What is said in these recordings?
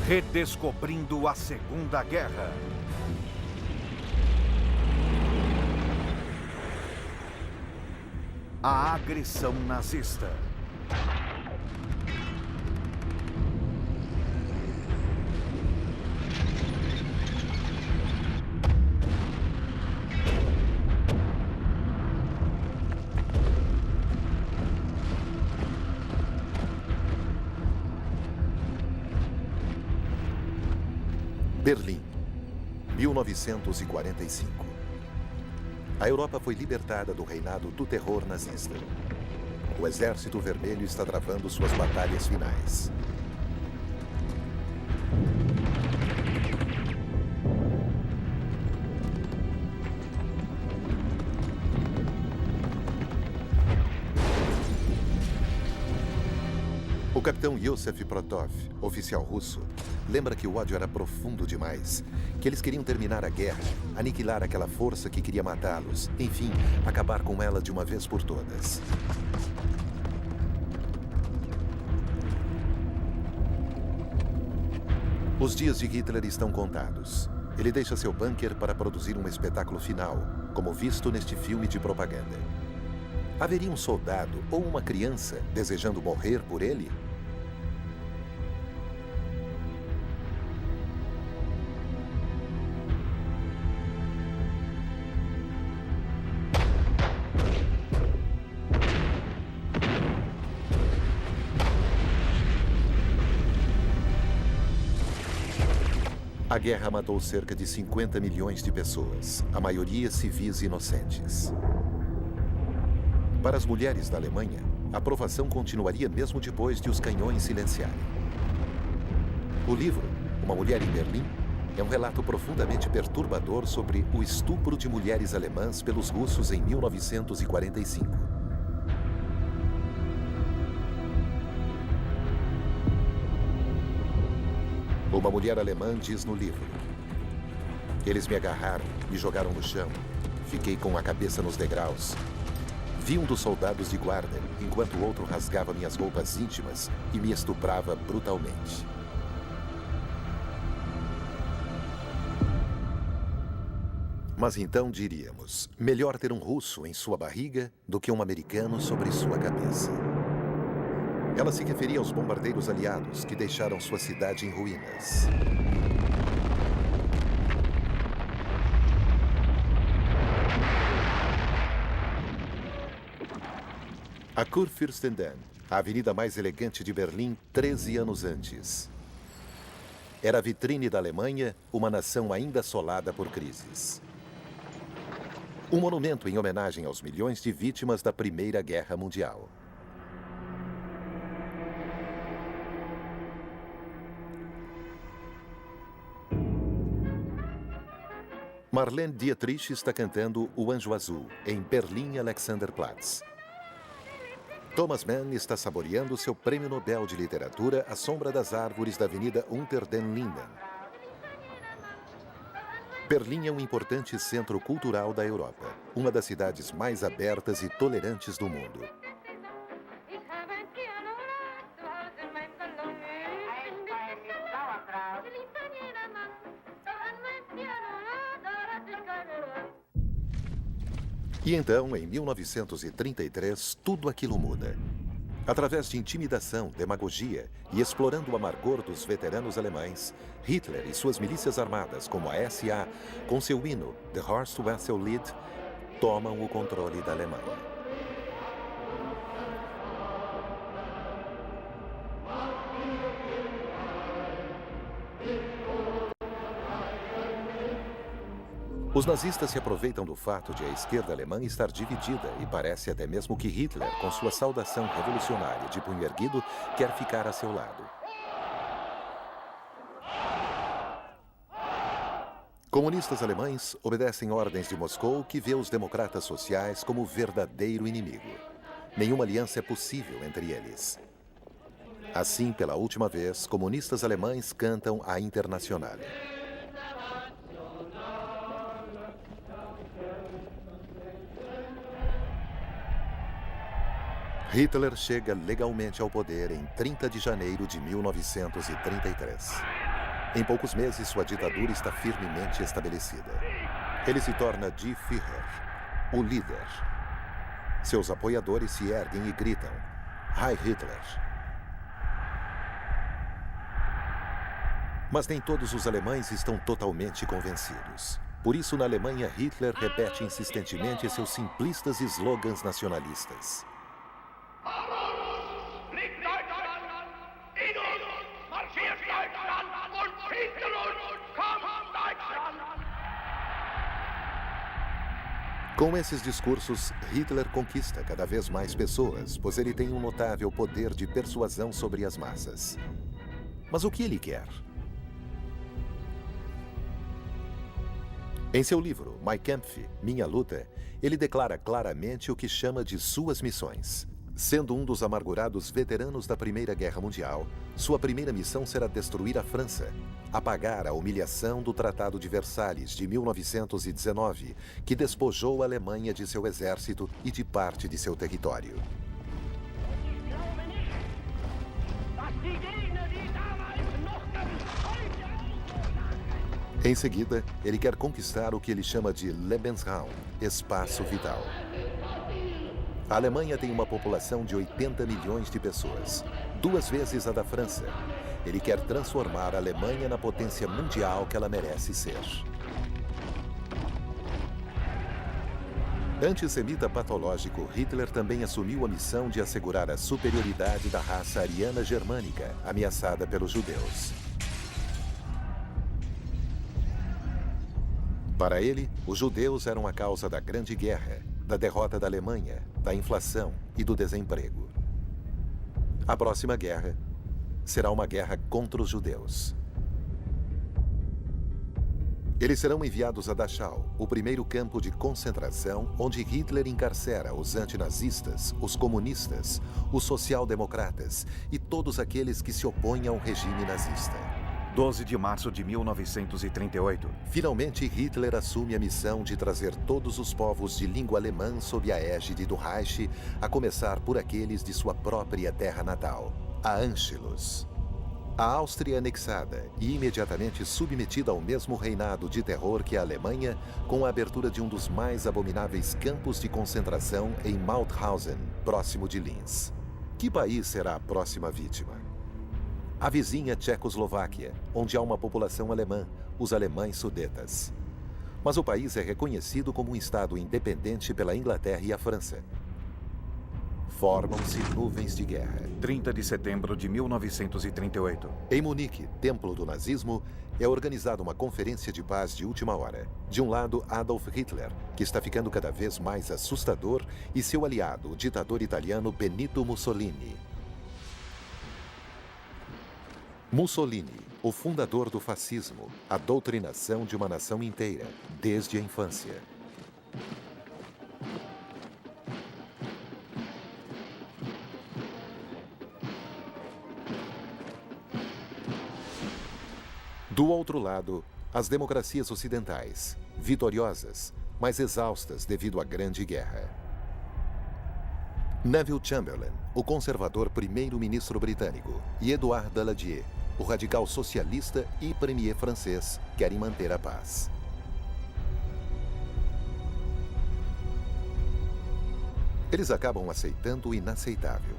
Redescobrindo a Segunda Guerra. A agressão nazista. Berlim, 1945. A Europa foi libertada do reinado do terror nazista. O Exército Vermelho está travando suas batalhas finais. O capitão Yosef Protov, oficial russo, lembra que o ódio era profundo demais, que eles queriam terminar a guerra, aniquilar aquela força que queria matá-los, enfim, acabar com ela de uma vez por todas. Os dias de Hitler estão contados. Ele deixa seu bunker para produzir um espetáculo final, como visto neste filme de propaganda. Haveria um soldado ou uma criança desejando morrer por ele? A guerra matou cerca de 50 milhões de pessoas, a maioria civis inocentes. Para as mulheres da Alemanha, a provação continuaria mesmo depois de os canhões silenciarem. O livro, Uma Mulher em Berlim, é um relato profundamente perturbador sobre o estupro de mulheres alemãs pelos russos em 1945. Uma mulher alemã diz no livro: eles me agarraram, me jogaram no chão. Fiquei com a cabeça nos degraus. Vi um dos soldados de guarda, enquanto o outro rasgava minhas roupas íntimas e me estuprava brutalmente. Mas então diríamos, melhor ter um russo em sua barriga do que um americano sobre sua cabeça. Ela se referia aos bombardeiros aliados que deixaram sua cidade em ruínas. A Kurfürstendamm, a avenida mais elegante de Berlim, 13 anos antes. Era a vitrine da Alemanha, uma nação ainda assolada por crises. Um monumento em homenagem aos milhões de vítimas da Primeira Guerra Mundial. Marlene Dietrich está cantando O Anjo Azul, em Berlim-Alexanderplatz. Thomas Mann está saboreando seu Prêmio Nobel de Literatura à sombra das árvores da Avenida Unter den Linden. Berlim é um importante centro cultural da Europa, uma das cidades mais abertas e tolerantes do mundo. E então, em 1933, tudo aquilo muda. Através de intimidação, demagogia e explorando o amargor dos veteranos alemães, Hitler e suas milícias armadas, como a SA, com seu hino The Horst Wessel Lied, tomam o controle da Alemanha. Os nazistas se aproveitam do fato de a esquerda alemã estar dividida e parece até mesmo que Hitler, com sua saudação revolucionária de punho erguido, quer ficar a seu lado. Comunistas alemães obedecem ordens de Moscou, que vê os democratas sociais como verdadeiro inimigo. Nenhuma aliança é possível entre eles. Assim, pela última vez, comunistas alemães cantam a Internacional. Hitler chega legalmente ao poder em 30 de janeiro de 1933. Em poucos meses, sua ditadura está firmemente estabelecida. Ele se torna Die Führer, o líder. Seus apoiadores se erguem e gritam: Heil Hitler! Mas nem todos os alemães estão totalmente convencidos. Por isso, na Alemanha, Hitler repete insistentemente seus simplistas slogans nacionalistas. Com esses discursos, Hitler conquista cada vez mais pessoas, pois ele tem um notável poder de persuasão sobre as massas. Mas o que ele quer? Em seu livro, Mein Kampf, Minha Luta, ele declara claramente o que chama de suas missões. Sendo um dos amargurados veteranos da Primeira Guerra Mundial, sua primeira missão será destruir a França, apagar a humilhação do Tratado de Versalhes de 1919, que despojou a Alemanha de seu exército e de parte de seu território. Em seguida, ele quer conquistar o que ele chama de Lebensraum, espaço vital. A Alemanha tem uma população de 80 milhões de pessoas, 2 vezes a da França. Ele quer transformar a Alemanha na potência mundial que ela merece ser. Antissemita patológico, Hitler também assumiu a missão de assegurar a superioridade da raça ariana germânica, ameaçada pelos judeus. Para ele, os judeus eram a causa da Grande Guerra, da derrota da Alemanha, da inflação e do desemprego. A próxima guerra será uma guerra contra os judeus. Eles serão enviados a Dachau, o primeiro campo de concentração onde Hitler encarcera os antinazistas, os comunistas, os social-democratas e todos aqueles que se opõem ao regime nazista. 12 de março de 1938. Finalmente, Hitler assume a missão de trazer todos os povos de língua alemã sob a égide do Reich, a começar por aqueles de sua própria terra natal, a Anschluss. A Áustria anexada e imediatamente submetida ao mesmo reinado de terror que a Alemanha, com a abertura de um dos mais abomináveis campos de concentração em Mauthausen, próximo de Linz. Que país será a próxima vítima? A vizinha Tchecoslováquia, onde há uma população alemã, os alemães sudetas. Mas o país é reconhecido como um estado independente pela Inglaterra e a França. Formam-se nuvens de guerra. 30 de setembro de 1938. Em Munique, templo do nazismo, é organizada uma conferência de paz de última hora. De um lado, Adolf Hitler, que está ficando cada vez mais assustador, e seu aliado, o ditador italiano Benito Mussolini. Mussolini, o fundador do fascismo, a doutrinação de uma nação inteira, desde a infância. Do outro lado, as democracias ocidentais, vitoriosas, mas exaustas devido à Grande Guerra. Neville Chamberlain, o conservador primeiro-ministro britânico, e Édouard Daladier, o radical socialista e premier francês, querem manter a paz. Eles acabam aceitando o inaceitável.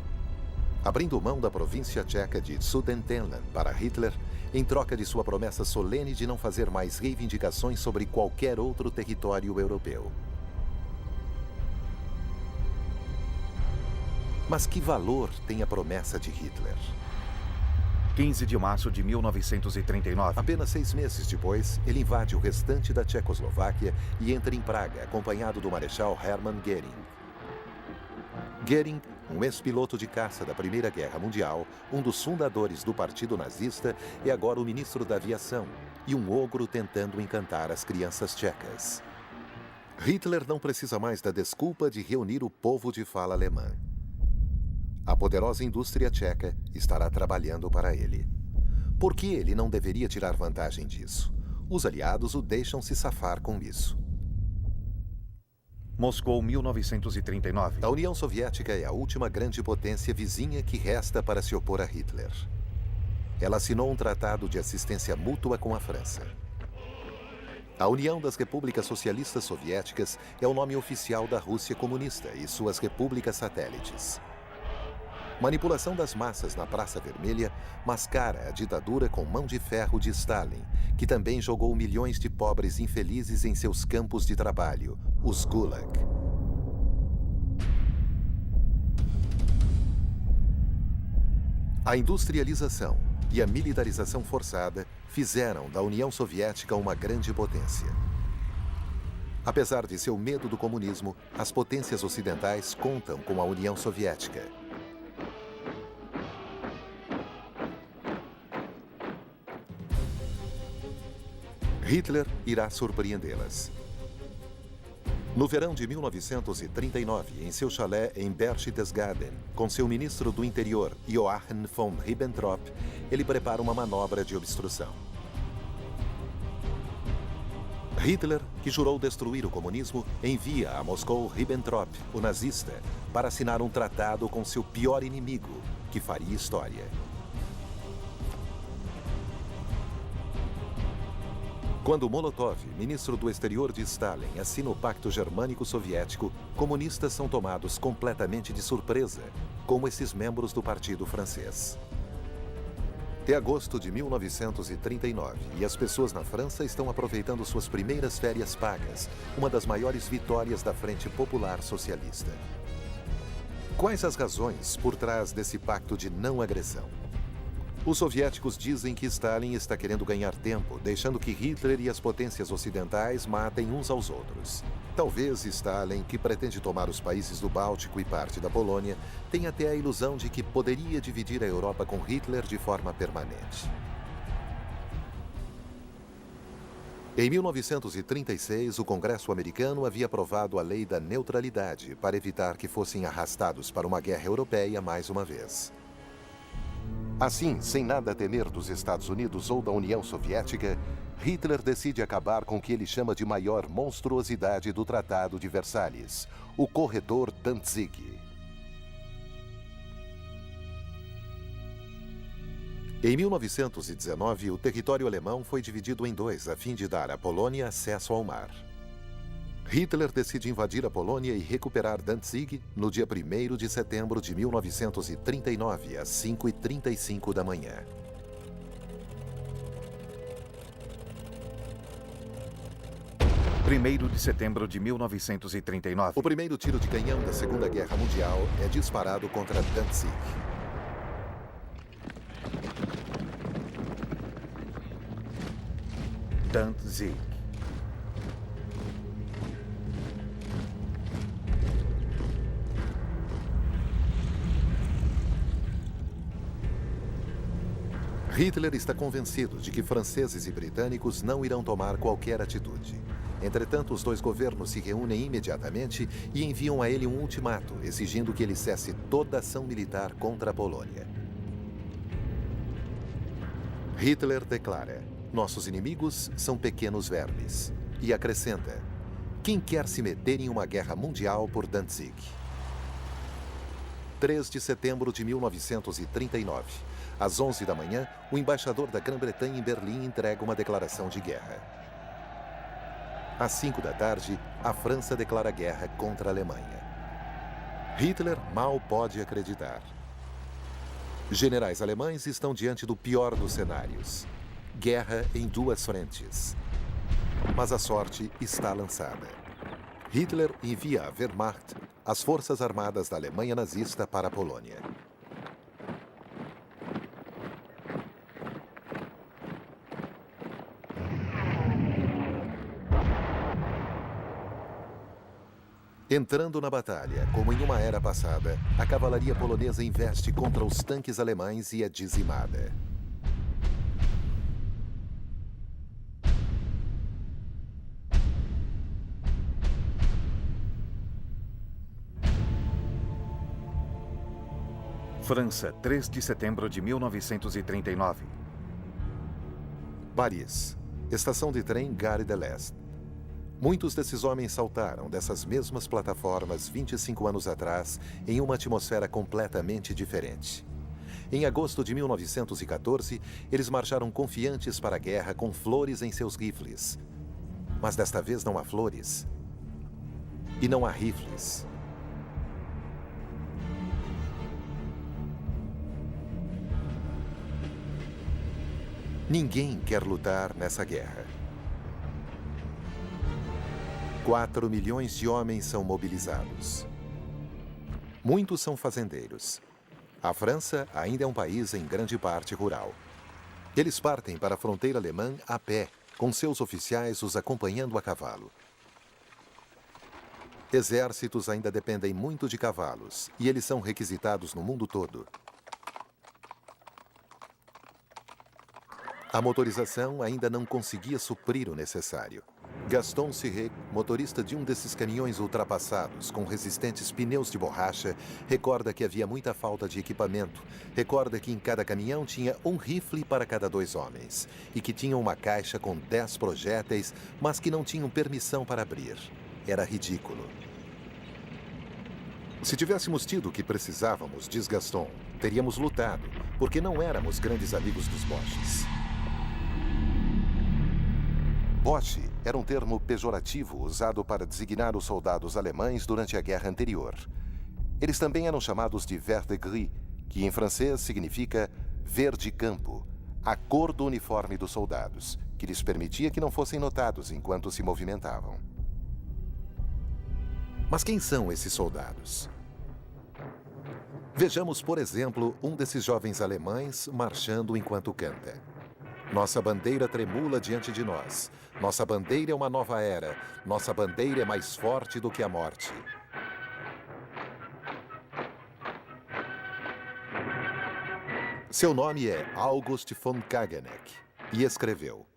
Abrindo mão da província tcheca de Sudetenland para Hitler, em troca de sua promessa solene de não fazer mais reivindicações sobre qualquer outro território europeu. Mas que valor tem a promessa de Hitler? 15 de março de 1939. Apenas 6 meses depois, ele invade o restante da Tchecoslováquia e entra em Praga, acompanhado do Marechal Hermann Göring. Göring, um ex-piloto de caça da Primeira Guerra Mundial, um dos fundadores do Partido Nazista, é agora o ministro da Aviação e um ogro tentando encantar as crianças tchecas. Hitler não precisa mais da desculpa de reunir o povo de fala alemã. A poderosa indústria tcheca estará trabalhando para ele. Por que ele não deveria tirar vantagem disso? Os aliados o deixam se safar com isso. Moscou, 1939. A União Soviética é a última grande potência vizinha que resta para se opor a Hitler. ela assinou um tratado de assistência mútua com a França. A União das Repúblicas Socialistas Soviéticas é o nome oficial da Rússia comunista e suas repúblicas satélites. Manipulação das massas na Praça Vermelha mascara a ditadura com mão de ferro de Stalin, que também jogou milhões de pobres infelizes em seus campos de trabalho, os Gulag. A industrialização e a militarização forçada fizeram da União Soviética uma grande potência. Apesar de seu medo do comunismo, as potências ocidentais contam com a União Soviética. Hitler irá surpreendê-las. No verão de 1939, em seu chalé em Berchtesgaden, com seu ministro do Interior, Joachim von Ribbentrop, ele prepara uma manobra de obstrução. Hitler, que jurou destruir o comunismo, envia a Moscou Ribbentrop, o nazista, para assinar um tratado com seu pior inimigo, que faria história. Quando Molotov, ministro do exterior de Stalin, assina o Pacto Germânico-Soviético, comunistas são tomados completamente de surpresa, como esses membros do Partido Francês. É agosto de 1939 e as pessoas na França estão aproveitando suas primeiras férias pagas, uma das maiores vitórias da Frente Popular Socialista. Quais as razões por trás desse pacto de não agressão? Os soviéticos dizem que Stalin está querendo ganhar tempo, deixando que Hitler e as potências ocidentais matem uns aos outros. Talvez Stalin, que pretende tomar os países do Báltico e parte da Polônia, tenha até a ilusão de que poderia dividir a Europa com Hitler de forma permanente. Em 1936, o Congresso americano havia aprovado a Lei da Neutralidade para evitar que fossem arrastados para uma guerra europeia mais uma vez. Assim, sem nada temer dos Estados Unidos ou da União Soviética, Hitler decide acabar com o que ele chama de maior monstruosidade do Tratado de Versalhes, o corredor Danzig. Em 1919, o território alemão foi dividido em dois a fim de dar à Polônia acesso ao mar. Hitler decide invadir a Polônia e recuperar Danzig no dia 1º de setembro de 1939, às 5h35 da manhã. Primeiro de setembro de 1939. O primeiro tiro de canhão da Segunda Guerra Mundial é disparado contra Danzig. Danzig. Hitler está convencido de que franceses e britânicos não irão tomar qualquer atitude. Entretanto, os dois governos se reúnem imediatamente e enviam a ele um ultimato, exigindo que ele cesse toda ação militar contra a Polônia. Hitler declara: "Nossos inimigos são pequenos vermes." E acrescenta: "Quem quer se meter em uma guerra mundial por Danzig?" 3 de setembro de 1939. Às 11 da manhã, o embaixador da Grã-Bretanha em Berlim entrega uma declaração de guerra. Às 5 da tarde, a França declara guerra contra a Alemanha. Hitler mal pode acreditar. Generais alemães estão diante do pior dos cenários: guerra em duas frentes. Mas a sorte está lançada. Hitler envia a Wehrmacht, as forças armadas da Alemanha nazista, para a Polônia. Entrando na batalha, como em uma era passada, a cavalaria polonesa investe contra os tanques alemães e é dizimada. França, 3 de setembro de 1939. Paris. Estação de trem Gare de l'Est. Muitos desses homens saltaram dessas mesmas plataformas 25 anos atrás em uma atmosfera completamente diferente. Em agosto de 1914, eles marcharam confiantes para a guerra com flores em seus rifles. Mas desta vez não há flores. E não há rifles. Ninguém quer lutar nessa guerra. 4 milhões de homens são mobilizados. Muitos são fazendeiros. A França ainda é um país em grande parte rural. Eles partem para a fronteira alemã a pé, com seus oficiais os acompanhando a cavalo. Exércitos ainda dependem muito de cavalos, e eles são requisitados no mundo todo. A motorização ainda não conseguia suprir o necessário. Gaston Siré, motorista de um desses caminhões ultrapassados com resistentes pneus de borracha, recorda que havia muita falta de equipamento. Recorda que em cada caminhão tinha um rifle para cada 2 homens e que tinham uma caixa com 10 projéteis, mas que não tinham permissão para abrir. Era ridículo. Se tivéssemos tido o que precisávamos, diz Gaston, teríamos lutado, porque não éramos grandes amigos dos Boches. Boche era um termo pejorativo usado para designar os soldados alemães durante a guerra anterior. Eles também eram chamados de vert de gris, que em francês significa verde campo, a cor do uniforme dos soldados, que lhes permitia que não fossem notados enquanto se movimentavam. Mas quem são esses soldados? Vejamos, por exemplo, um desses jovens alemães marchando enquanto canta. Nossa bandeira tremula diante de nós. Nossa bandeira é uma nova era. Nossa bandeira é mais forte do que a morte. Seu nome é August von Kaganeck e escreveu: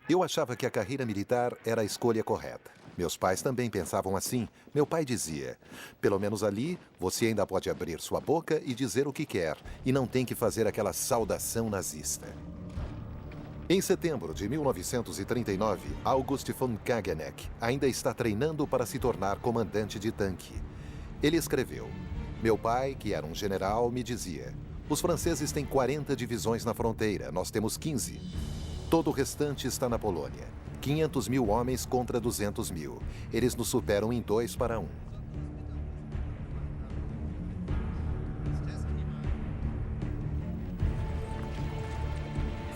Eu achava que a carreira militar era a escolha correta. Meus pais também pensavam assim. Meu pai dizia: pelo menos ali, você ainda pode abrir sua boca e dizer o que quer, e não tem que fazer aquela saudação nazista. Em setembro de 1939, August von Kaganeck ainda está treinando para se tornar comandante de tanque. Ele escreveu: Meu pai, que era um general, me dizia: os franceses têm 40 divisões na fronteira, nós temos 15. Todo o restante está na Polônia. 500 mil homens contra 200 mil. Eles nos superam em 2-1.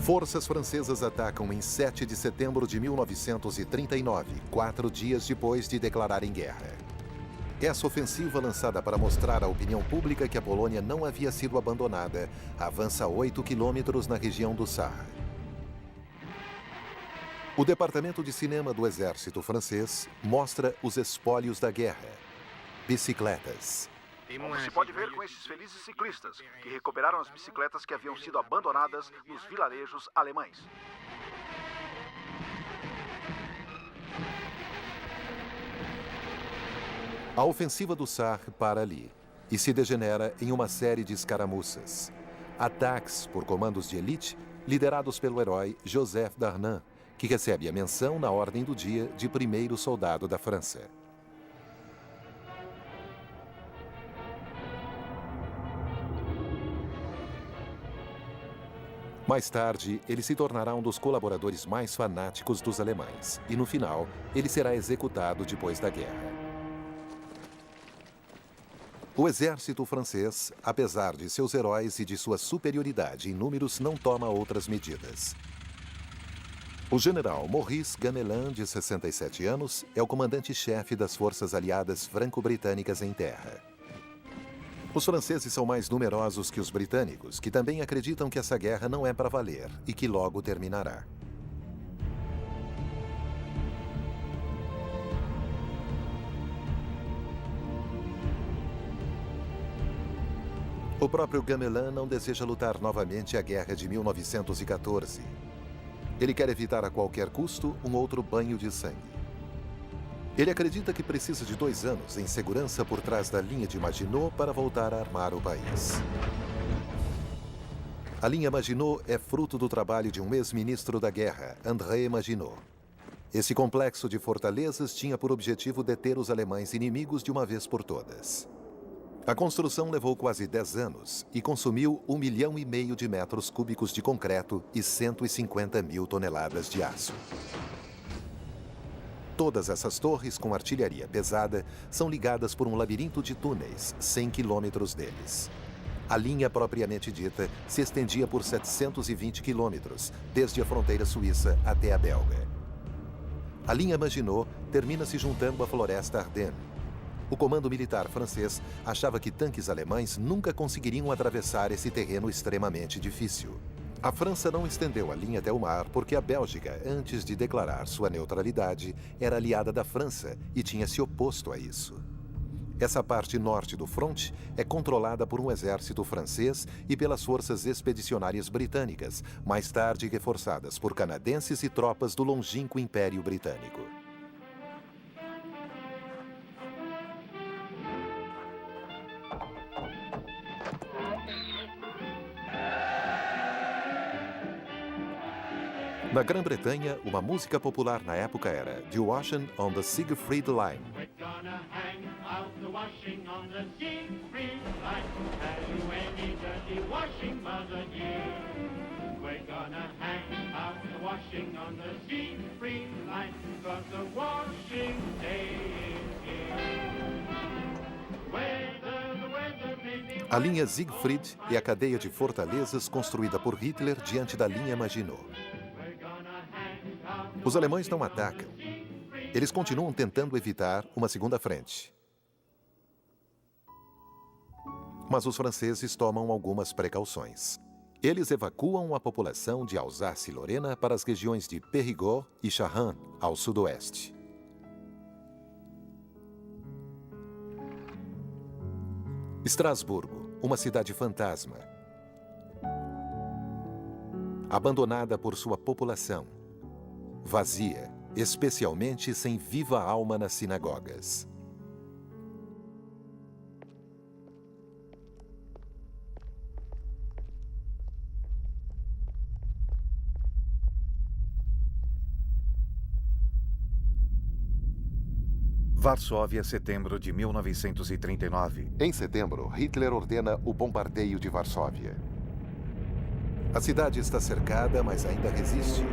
Forças francesas atacam em 7 de setembro de 1939, 4 dias depois de declararem guerra. Essa ofensiva, lançada para mostrar à opinião pública que a Polônia não havia sido abandonada, avança 8 quilômetros na região do Saar. O Departamento de Cinema do Exército Francês mostra os espólios da guerra. Bicicletas. Como se pode ver com esses felizes ciclistas, que recuperaram as bicicletas que haviam sido abandonadas nos vilarejos alemães. A ofensiva do Saar para ali e se degenera em uma série de escaramuças. Ataques por comandos de elite liderados pelo herói Joseph Darnan, que recebe a menção na ordem do dia de primeiro soldado da França. Mais tarde, ele se tornará um dos colaboradores mais fanáticos dos alemães e, no final, ele será executado depois da guerra. O exército francês, apesar de seus heróis e de sua superioridade em números, não toma outras medidas. O general Maurice Gamelin, de 67 anos, é o comandante-chefe das forças aliadas franco-britânicas em terra. Os franceses são mais numerosos que os britânicos, que também acreditam que essa guerra não é para valer e que logo terminará. O próprio Gamelin não deseja lutar novamente a guerra de 1914. Ele quer evitar a qualquer custo um outro banho de sangue. Ele acredita que precisa de 2 anos em segurança por trás da linha de Maginot para voltar a armar o país. A linha Maginot é fruto do trabalho de um ex-ministro da guerra, André Maginot. Esse complexo de fortalezas tinha por objetivo deter os alemães inimigos de uma vez por todas. A construção levou quase 10 anos e consumiu 1,5 milhão de metros cúbicos de concreto e 150 mil toneladas de aço. Todas essas torres com artilharia pesada são ligadas por um labirinto de túneis, 100 quilômetros deles. A linha propriamente dita se estendia por 720 quilômetros, desde a fronteira suíça até a belga. A linha Maginot termina se juntando à floresta Ardennes. O comando militar francês achava que tanques alemães nunca conseguiriam atravessar esse terreno extremamente difícil. A França não estendeu a linha até o mar porque a Bélgica, antes de declarar sua neutralidade, era aliada da França e tinha se oposto a isso. Essa parte norte do fronte é controlada por um exército francês e pelas forças expedicionárias britânicas, mais tarde reforçadas por canadenses e tropas do longínquo Império Britânico. Na Grã-Bretanha, uma música popular na época era The Washing on the Siegfried Line. A linha Siegfried é a cadeia de fortalezas construída por Hitler diante da linha Maginot. Os alemães não atacam. Eles continuam tentando evitar uma segunda frente. Mas os franceses tomam algumas precauções. Eles evacuam a população de Alsácia-Lorena para as regiões de Périgord e Charente, ao sudoeste. Estrasburgo, uma cidade fantasma. Abandonada por sua população. Vazia, especialmente sem viva alma nas sinagogas. Varsóvia, setembro de 1939. Em setembro, Hitler ordena o bombardeio de Varsóvia. A cidade está cercada, mas ainda resiste.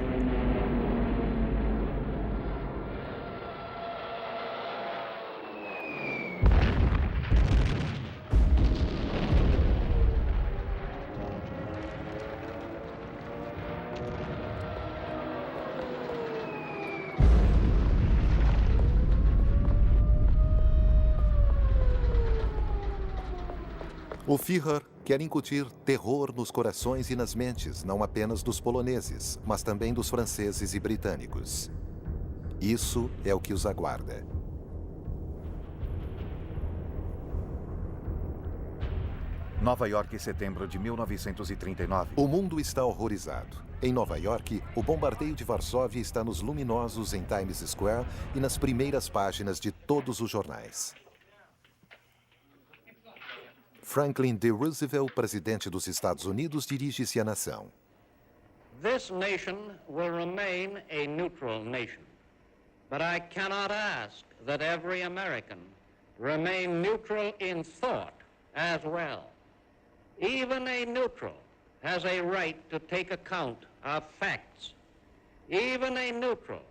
O Führer quer incutir terror nos corações e nas mentes, não apenas dos poloneses, mas também dos franceses e britânicos. Isso é o que os aguarda. Nova York, setembro de 1939. O mundo está horrorizado. Em Nova York, o bombardeio de Varsóvia está nos luminosos em Times Square e nas primeiras páginas de todos os jornais. Franklin D. Roosevelt, presidente dos Estados Unidos, dirige-se à nação. This nation will remain a neutral nation, but I cannot ask that every American remain neutral in thought as well. Even a neutral has a right to take account of facts. Even a neutral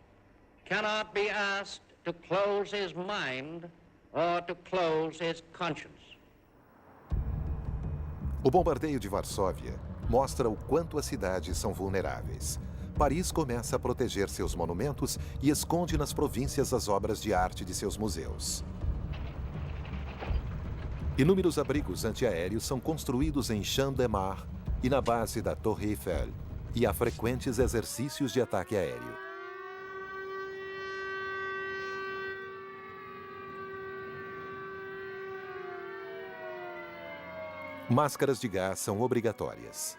cannot be asked to close his mind or to close his conscience. O bombardeio de Varsóvia mostra o quanto as cidades são vulneráveis. Paris começa a proteger seus monumentos e esconde nas províncias as obras de arte de seus museus. Inúmeros abrigos antiaéreos são construídos em Champ-de-Mars e na base da Torre Eiffel, e há frequentes exercícios de ataque aéreo. Máscaras de gás são obrigatórias.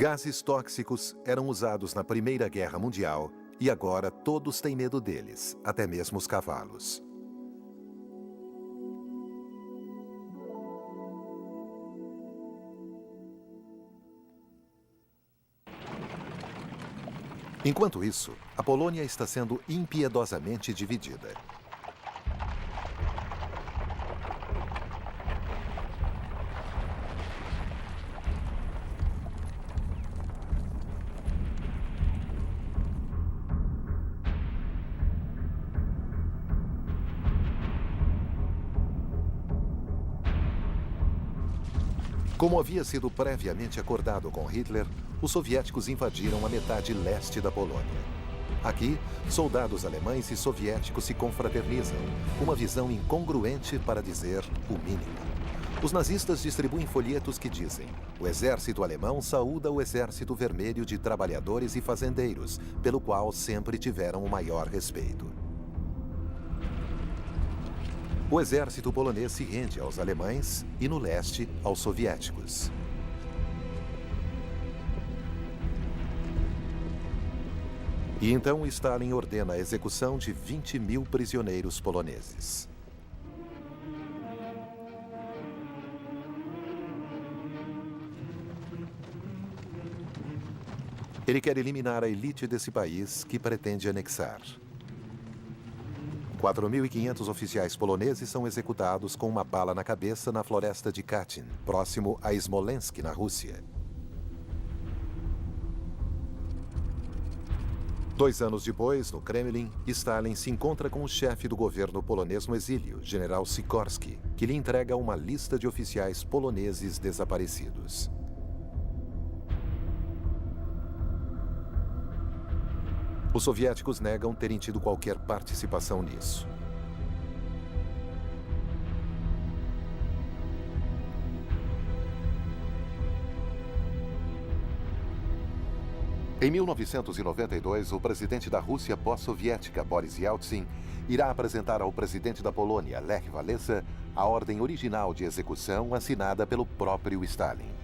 Gases tóxicos eram usados na Primeira Guerra Mundial e agora todos têm medo deles, até mesmo os cavalos. Enquanto isso, a Polônia está sendo impiedosamente dividida. Como havia sido previamente acordado com Hitler, os soviéticos invadiram a metade leste da Polônia. Aqui, soldados alemães e soviéticos se confraternizam, uma visão incongruente para dizer o mínimo. Os nazistas distribuem folhetos que dizem: o exército alemão saúda o exército vermelho de trabalhadores e fazendeiros, pelo qual sempre tiveram o maior respeito. O exército polonês se rende aos alemães e, no leste, aos soviéticos. E então Stalin ordena a execução de 20 mil prisioneiros poloneses. Ele quer eliminar a elite desse país que pretende anexar. 4.500 oficiais poloneses são executados com uma bala na cabeça na floresta de Katyn, próximo a Smolensk, na Rússia. 2 anos depois, no Kremlin, Stalin se encontra com o chefe do governo polonês no exílio, General Sikorski, que lhe entrega uma lista de oficiais poloneses desaparecidos. Os soviéticos negam terem tido qualquer participação nisso. Em 1992, o presidente da Rússia pós-soviética, Boris Yeltsin, irá apresentar ao presidente da Polônia, Lech Wałęsa, a ordem original de execução assinada pelo próprio Stalin.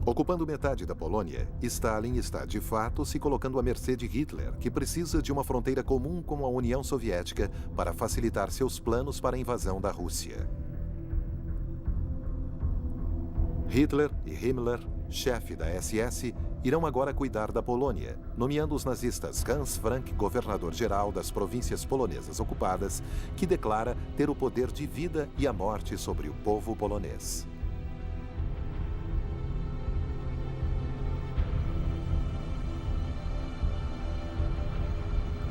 Ocupando metade da Polônia, Stalin está, de fato, se colocando à mercê de Hitler, que precisa de uma fronteira comum com a União Soviética para facilitar seus planos para a invasão da Rússia. Hitler e Himmler, chefe da SS, irão agora cuidar da Polônia, nomeando os nazistas Hans Frank governador-geral das províncias polonesas ocupadas, que declara ter o poder de vida e a morte sobre o povo polonês.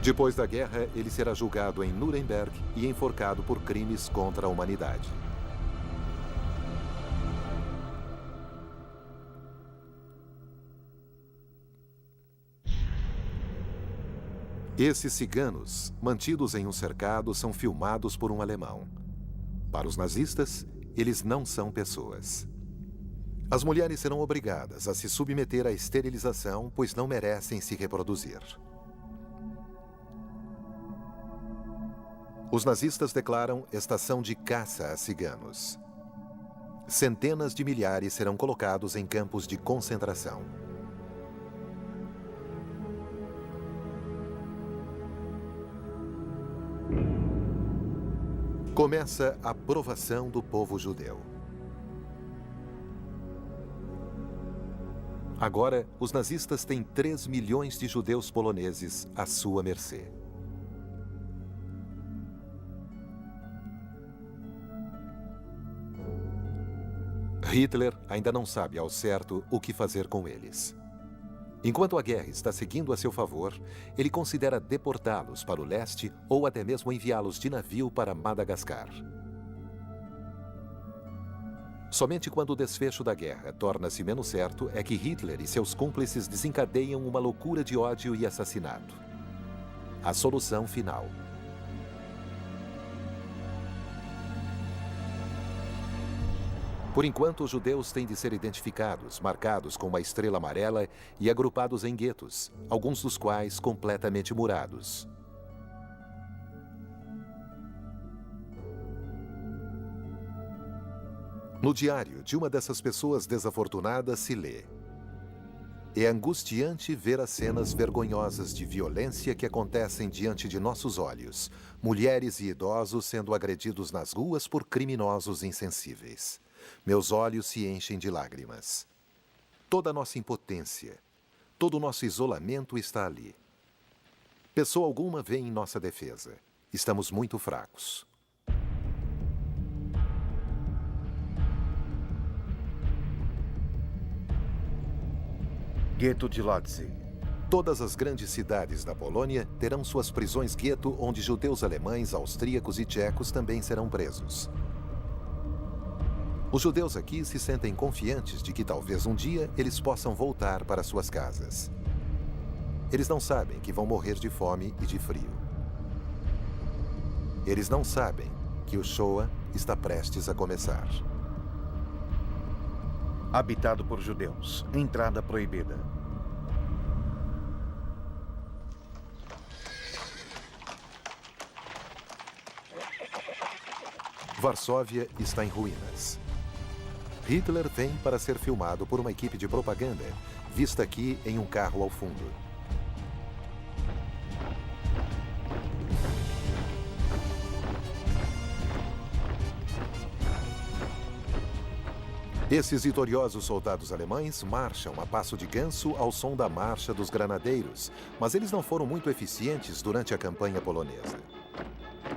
Depois da guerra, ele será julgado em Nuremberg e enforcado por crimes contra a humanidade. Esses ciganos, mantidos em um cercado, são filmados por um alemão. Para os nazistas, eles não são pessoas. As mulheres serão obrigadas a se submeter à esterilização, pois não merecem se reproduzir. Os nazistas declaram estação de caça a ciganos. Centenas de milhares serão colocados em campos de concentração. Começa a provação do povo judeu. Agora, os nazistas têm 3 milhões de judeus poloneses à sua mercê. Hitler ainda não sabe ao certo o que fazer com eles. Enquanto a guerra está seguindo a seu favor, ele considera deportá-los para o leste ou até mesmo enviá-los de navio para Madagascar. Somente quando o desfecho da guerra torna-se menos certo é que Hitler e seus cúmplices desencadeiam uma loucura de ódio e assassinato. A solução final. Por enquanto, os judeus têm de ser identificados, marcados com uma estrela amarela e agrupados em guetos, alguns dos quais completamente murados. No diário de uma dessas pessoas desafortunadas se lê: é angustiante ver as cenas vergonhosas de violência que acontecem diante de nossos olhos. Mulheres e idosos sendo agredidos nas ruas por criminosos insensíveis. Meus olhos se enchem de lágrimas. Toda a nossa impotência, todo o nosso isolamento está ali. Pessoa alguma vem em nossa defesa. Estamos muito fracos. Gueto de Lodz. Todas as grandes cidades da Polônia terão suas prisões gueto, onde judeus alemães, austríacos e tchecos também serão presos. Os judeus aqui se sentem confiantes de que talvez um dia eles possam voltar para suas casas. Eles não sabem que vão morrer de fome e de frio. Eles não sabem que o Shoah está prestes a começar. Habitado por judeus. Entrada proibida. Varsóvia está em ruínas. Hitler vem para ser filmado por uma equipe de propaganda, vista aqui em um carro ao fundo. Esses vitoriosos soldados alemães marcham a passo de ganso ao som da marcha dos granadeiros, mas eles não foram muito eficientes durante a campanha polonesa.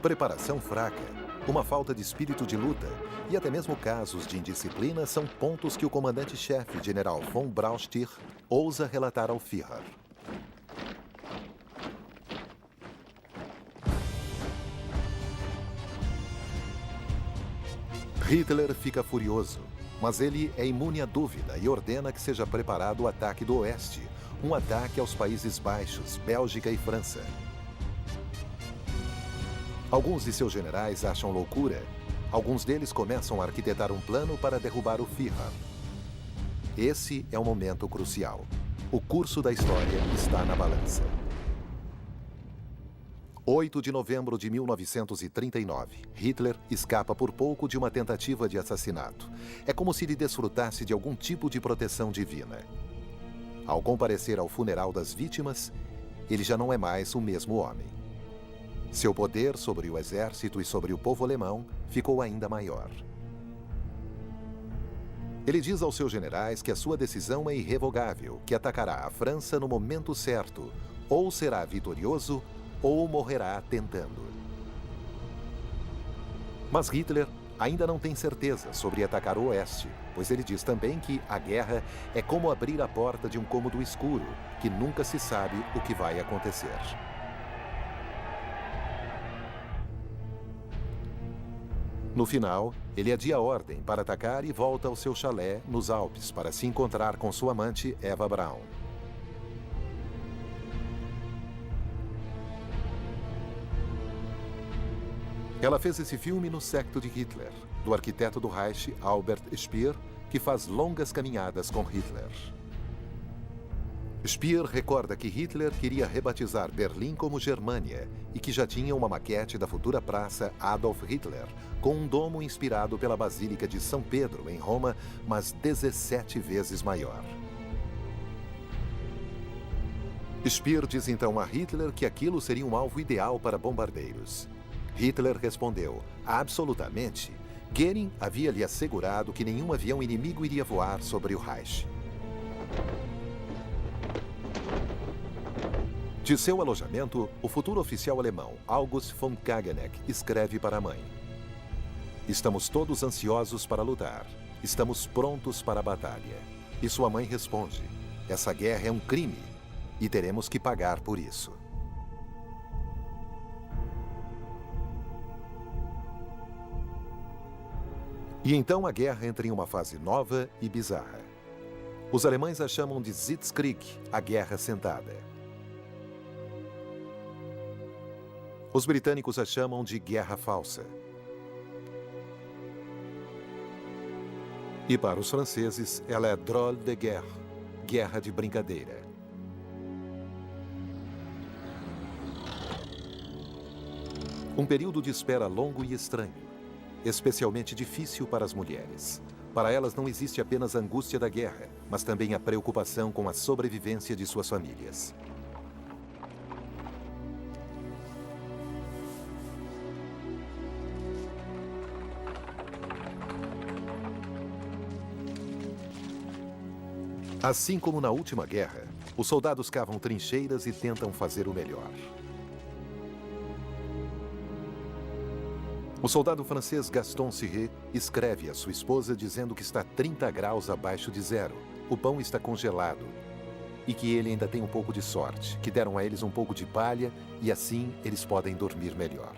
Preparação fraca, uma falta de espírito de luta e até mesmo casos de indisciplina são pontos que o comandante-chefe, general von Brauchtier, ousa relatar ao Führer. Hitler fica furioso, mas ele é imune à dúvida e ordena que seja preparado o ataque do Oeste, um ataque aos Países Baixos, Bélgica e França. Alguns de seus generais acham loucura. Alguns deles começam a arquitetar um plano para derrubar o Führer. Esse é um momento crucial. O curso da história está na balança. 8 de novembro de 1939. Hitler escapa por pouco de uma tentativa de assassinato. É como se ele desfrutasse de algum tipo de proteção divina. Ao comparecer ao funeral das vítimas, ele já não é mais o mesmo homem. Seu poder sobre o exército e sobre o povo alemão ficou ainda maior. Ele diz aos seus generais que a sua decisão é irrevogável, que atacará a França no momento certo, ou será vitorioso, ou morrerá tentando. Mas Hitler ainda não tem certeza sobre atacar o Oeste, pois ele diz também que a guerra é como abrir a porta de um cômodo escuro, que nunca se sabe o que vai acontecer. No final, ele adia a ordem para atacar e volta ao seu chalé nos Alpes para se encontrar com sua amante Eva Braun. Ela fez esse filme no secto de Hitler, do arquiteto do Reich Albert Speer, que faz longas caminhadas com Hitler. Speer recorda que Hitler queria rebatizar Berlim como Germânia e que já tinha uma maquete da futura praça Adolf Hitler, com um domo inspirado pela Basílica de São Pedro, em Roma, mas 17 vezes maior. Speer diz então a Hitler que aquilo seria um alvo ideal para bombardeiros. Hitler respondeu: absolutamente. Goering havia lhe assegurado que nenhum avião inimigo iria voar sobre o Reich. De seu alojamento, o futuro oficial alemão August von Kageneck escreve para a mãe: estamos todos ansiosos para lutar. Estamos prontos para a batalha. E sua mãe responde: essa guerra é um crime e teremos que pagar por isso. E então a guerra entra em uma fase nova e bizarra. Os alemães a chamam de Sitzkrieg, a guerra sentada. Os britânicos a chamam de guerra falsa. E para os franceses, ela é drôle de guerre, guerra de brincadeira. Um período de espera longo e estranho, especialmente difícil para as mulheres. Para elas não existe apenas a angústia da guerra, mas também a preocupação com a sobrevivência de suas famílias. Assim como na última guerra, os soldados cavam trincheiras e tentam fazer o melhor. O soldado francês Gaston Siré escreve à sua esposa dizendo que está 30 graus abaixo de zero, o pão está congelado e que ele ainda tem um pouco de sorte, que deram a eles um pouco de palha e assim eles podem dormir melhor.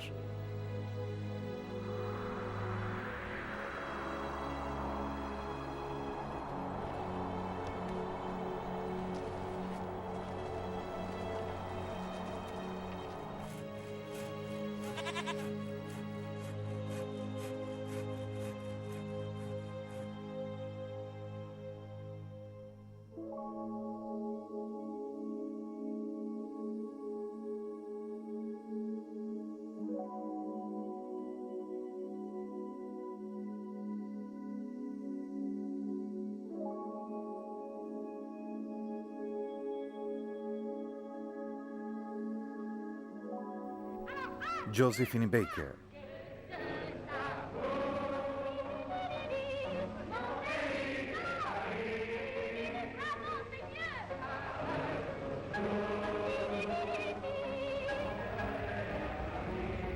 Josephine Baker.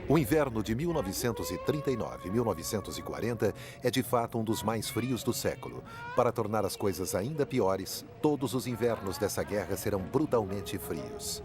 O inverno de 1939 e 1940 é de fato um dos mais frios do século. Para tornar as coisas ainda piores, todos os invernos dessa guerra serão brutalmente frios.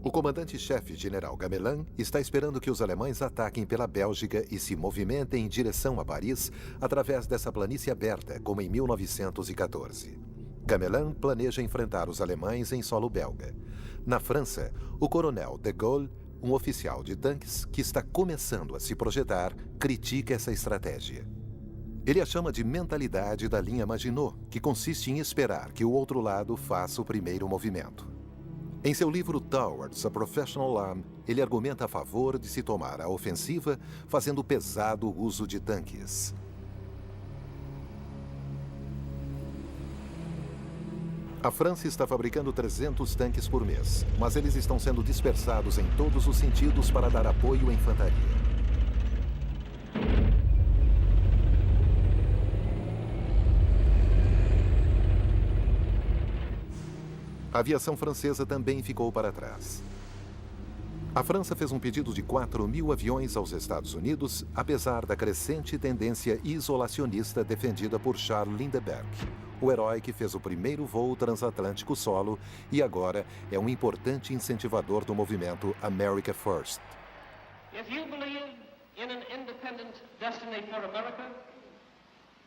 O comandante-chefe, General Gamelin, está esperando que os alemães ataquem pela Bélgica e se movimentem em direção a Paris através dessa planície aberta, como em 1914. Gamelin planeja enfrentar os alemães em solo belga. Na França, o coronel de Gaulle, um oficial de tanques que está começando a se projetar, critica essa estratégia. Ele a chama de mentalidade da linha Maginot, que consiste em esperar que o outro lado faça o primeiro movimento. Em seu livro Towards a Professional Arm, ele argumenta a favor de se tomar a ofensiva, fazendo pesado uso de tanques. A França está fabricando 300 tanques por mês, mas eles estão sendo dispersados em todos os sentidos para dar apoio à infantaria. A aviação francesa também ficou para trás. A França fez um pedido de 4.000 aviões aos Estados Unidos, apesar da crescente tendência isolacionista defendida por Charles Lindbergh, o herói que fez o primeiro voo transatlântico solo e agora é um importante incentivador do movimento America First. If you believe in an independent destiny for America,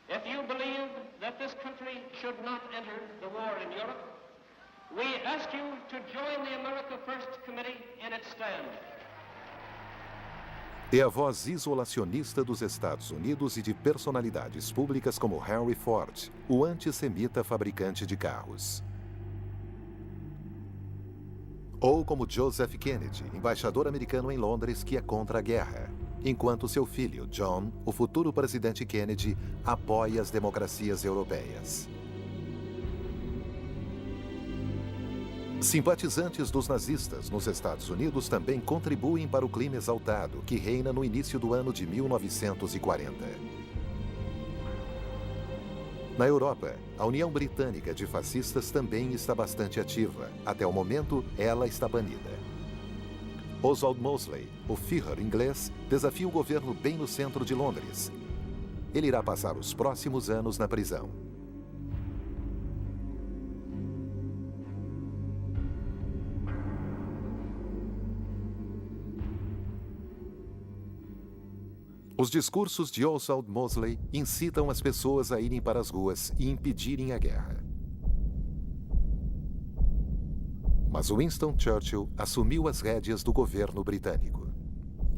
if you believe that this country should not enter the war in Europe, we ask you to join the America First Committee in its stand. É a voz isolacionista dos Estados Unidos e de personalidades públicas como Henry Ford, o antissemita fabricante de carros. Ou como Joseph Kennedy, embaixador americano em Londres que é contra a guerra, enquanto seu filho, John, o futuro presidente Kennedy, apoia as democracias europeias. Simpatizantes dos nazistas nos Estados Unidos também contribuem para o clima exaltado que reina no início do ano de 1940. Na Europa, a União Britânica de Fascistas também está bastante ativa. Até o momento, ela está banida. Oswald Mosley, o Führer inglês, desafia o governo bem no centro de Londres. Ele irá passar os próximos anos na prisão. Os discursos de Oswald Mosley incitam as pessoas a irem para as ruas e impedirem a guerra. Mas Winston Churchill assumiu as rédeas do governo britânico.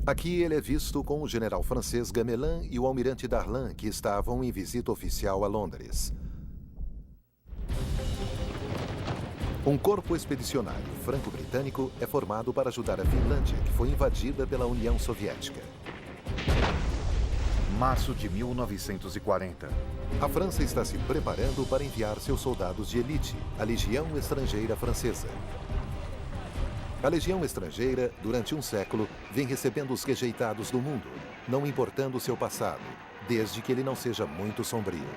Aqui ele é visto com o general francês Gamelin e o almirante Darlan, que estavam em visita oficial a Londres. Um corpo expedicionário franco-britânico é formado para ajudar a Finlândia, que foi invadida pela União Soviética. Março de 1940. A França está se preparando para enviar seus soldados de elite, a Legião Estrangeira Francesa. A Legião Estrangeira, durante um século, vem recebendo os rejeitados do mundo, não importando seu passado, desde que ele não seja muito sombrio.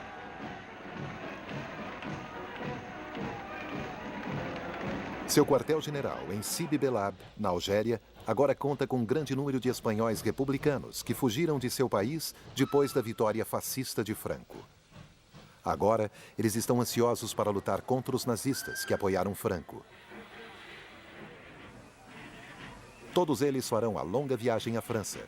Seu quartel-general em Sidi Belab, na Algéria, agora conta com um grande número de espanhóis republicanos que fugiram de seu país depois da vitória fascista de Franco. Agora, eles estão ansiosos para lutar contra os nazistas que apoiaram Franco. Todos eles farão a longa viagem à França.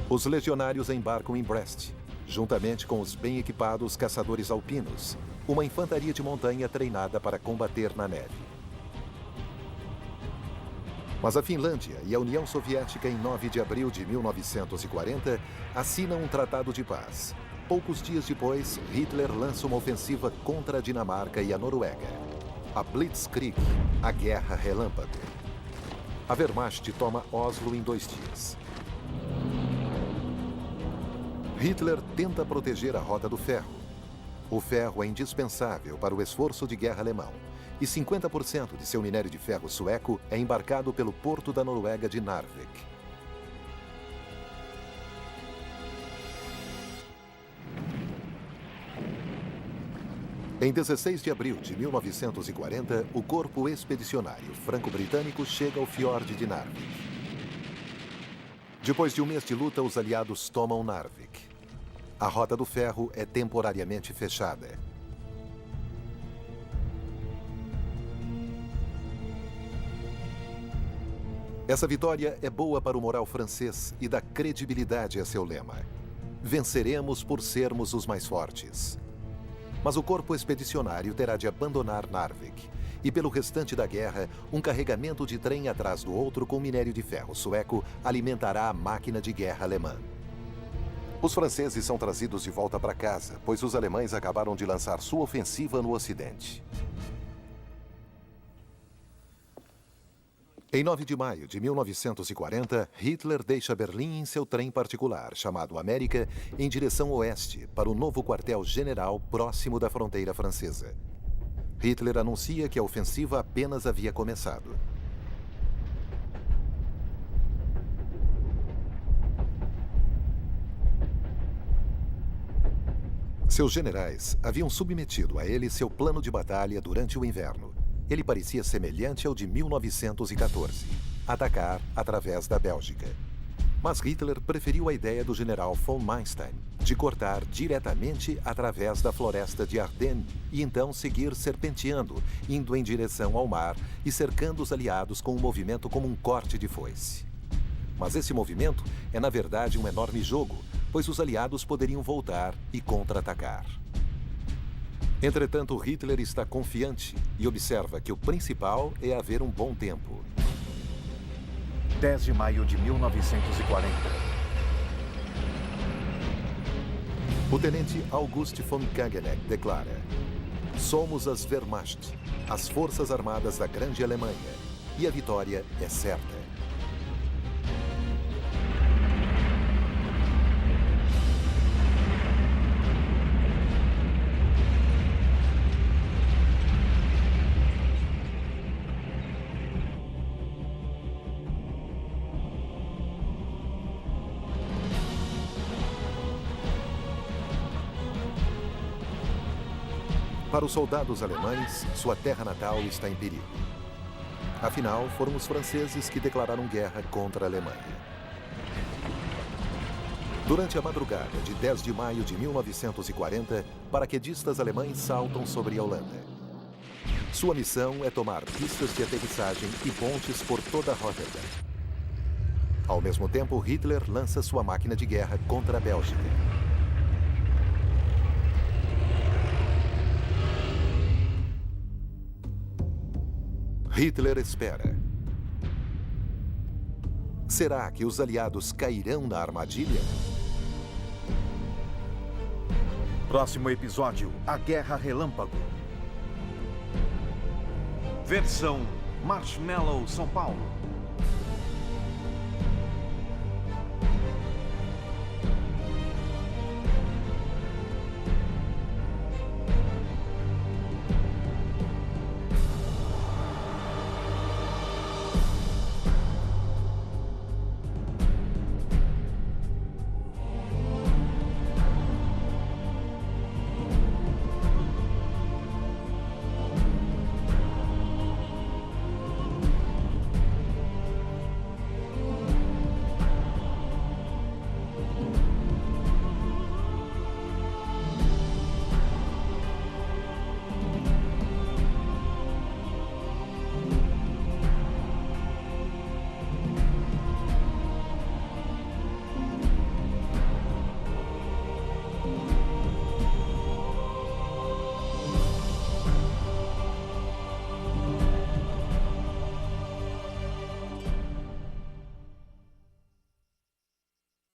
Os legionários embarcam em Brest, juntamente com os bem equipados caçadores alpinos, uma infantaria de montanha treinada para combater na neve. Mas a Finlândia e a União Soviética, em 9 de abril de 1940, assinam um tratado de paz. Poucos dias depois, Hitler lança uma ofensiva contra a Dinamarca e a Noruega. A Blitzkrieg, a Guerra Relâmpago. A Wehrmacht toma Oslo em 2 dias. Hitler tenta proteger a Rota do Ferro. O ferro é indispensável para o esforço de guerra alemão, e 50% de seu minério de ferro sueco é embarcado pelo porto da Noruega de Narvik. Em 16 de abril de 1940, o corpo expedicionário franco-britânico chega ao fiord de Narvik. Depois de um mês de luta, os aliados tomam Narvik. A Rota do Ferro é temporariamente fechada. Essa vitória é boa para o moral francês e dá credibilidade a seu lema. Venceremos por sermos os mais fortes. Mas o corpo expedicionário terá de abandonar Narvik. E pelo restante da guerra, um carregamento de trem atrás do outro com minério de ferro sueco alimentará a máquina de guerra alemã. Os franceses são trazidos de volta para casa, pois os alemães acabaram de lançar sua ofensiva no Ocidente. Em 9 de maio de 1940, Hitler deixa Berlim em seu trem particular, chamado América, em direção oeste, para o novo quartel-general próximo da fronteira francesa. Hitler anuncia que a ofensiva apenas havia começado. Seus generais haviam submetido a ele seu plano de batalha durante o inverno. Ele parecia semelhante ao de 1914, atacar através da Bélgica. Mas Hitler preferiu a ideia do general von Manstein, de cortar diretamente através da floresta de Ardennes e então seguir serpenteando, indo em direção ao mar e cercando os aliados com um movimento como um corte de foice. Mas esse movimento é, na verdade, um enorme jogo, pois os aliados poderiam voltar e contra-atacar. Entretanto, Hitler está confiante e observa que o principal é haver um bom tempo. 10 de maio de 1940. O tenente August von Kageneck declara: "Somos as Wehrmacht, as forças armadas da Grande Alemanha, e a vitória é certa." Para os soldados alemães, sua terra natal está em perigo. Afinal, foram os franceses que declararam guerra contra a Alemanha. Durante a madrugada de 10 de maio de 1940, paraquedistas alemães saltam sobre a Holanda. Sua missão é tomar pistas de aterrissagem e pontes por toda Rotterdam. Ao mesmo tempo, Hitler lança sua máquina de guerra contra a Bélgica. Hitler espera. Será que os aliados cairão na armadilha? Próximo episódio, a Guerra Relâmpago. Versão Marshmallow São Paulo.